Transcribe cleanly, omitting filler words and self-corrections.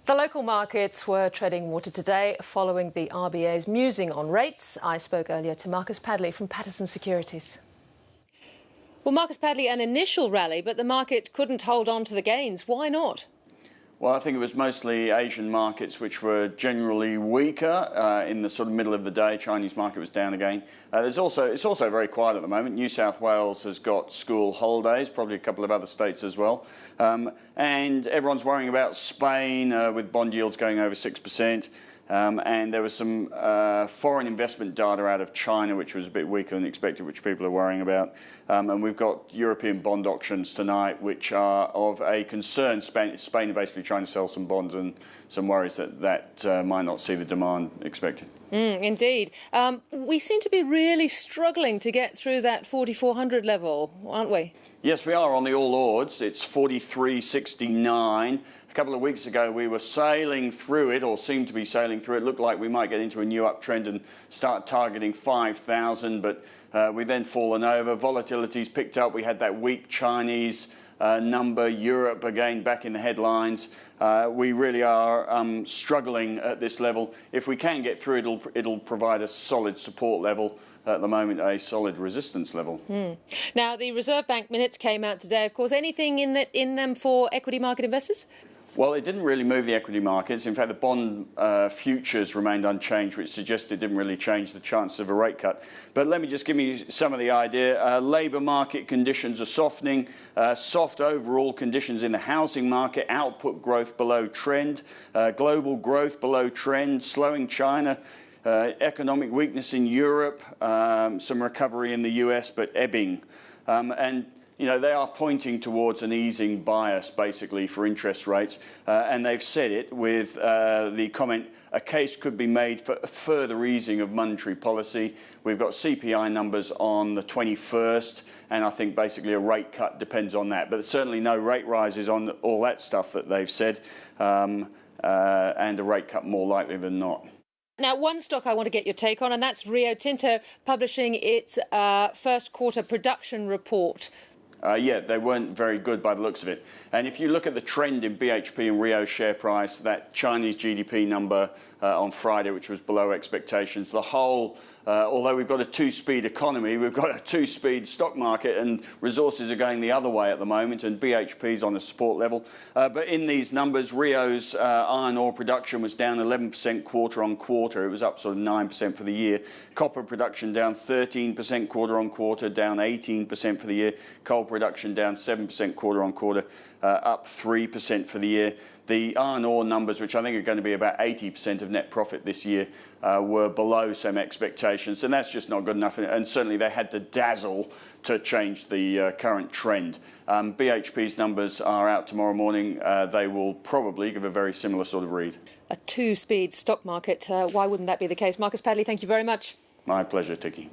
The local markets were treading water today following the RBA's musing on rates. I spoke earlier to Marcus Padley from Patersons Securities. Well, Marcus Padley, an initial rally, but the market couldn't hold on to the gains. Why not? Well, I think it was mostly Asian markets which were generally weaker in the sort of middle of the day. Chinese market was down again. It's also very quiet at the moment. New South Wales has got school holidays, probably a couple of other states as well. And everyone's worrying about Spain with bond yields going over 6%. And there was some foreign investment data out of China, which was a bit weaker than expected, which people are worrying about. And we've got European bond auctions tonight, which are of a concern. Spain are basically trying to sell some bonds, and some worries that might not see the demand expected. Indeed. We seem to be really struggling to get through that 4,400 level, aren't we? Yes, we are on the All Ords. It's 43.69. A couple of weeks ago, we were sailing through it, or seemed to be sailing through it. Looked like we might get into a new uptrend and start targeting 5,000, but we've then fallen over. Volatility's picked up. We had that weak Chinese number. Europe again back in the headlines. We really are struggling at this level. If we can get through, it'll provide a solid support level. At the moment, a solid resistance level. Now, the Reserve Bank minutes came out today. Of course, anything in them for equity market investors? Well, it didn't really move the equity markets. In fact, the bond futures remained unchanged, which suggests it didn't really change the chances of a rate cut. But let me just give you some of the idea. Labour market conditions are softening. Soft overall conditions in the housing market. Output growth below trend. Global growth below trend. Slowing China. Economic weakness in Europe, some recovery in the US, but ebbing. And, you know, they are pointing towards an easing bias, basically, for interest rates. And they've said it with the comment, a case could be made for a further easing of monetary policy. We've got CPI numbers on the 21st, and I think basically a rate cut depends on that. But certainly no rate rises on all that stuff that they've said, and a rate cut more likely than not. Now, one stock I want to get your take on, and that's Rio Tinto publishing its first quarter production report. Yeah, they weren't very good by the looks of it. And if you look at the trend in BHP and Rio's share price, that Chinese GDP number on Friday, which was below expectations, the whole, although we've got a two-speed economy, we've got a two-speed stock market, and resources are going the other way at the moment, and BHP's on a support level. But in these numbers, Rio's iron ore production was down 11% quarter on quarter. It was up sort of 9% for the year. Copper production down 13% quarter on quarter, down 18% for the year. Coal production down 7% quarter on quarter, up 3% for the year. The iron ore numbers, which I think are going to be about 80% of net profit this year, were below some expectations, and that's just not good enough. And certainly they had to dazzle to change the current trend. BHP's numbers are out tomorrow morning. They will probably give a very similar sort of read. A two-speed stock market. Why wouldn't that be the case? Marcus Padley, thank you very much. My pleasure, Tiki.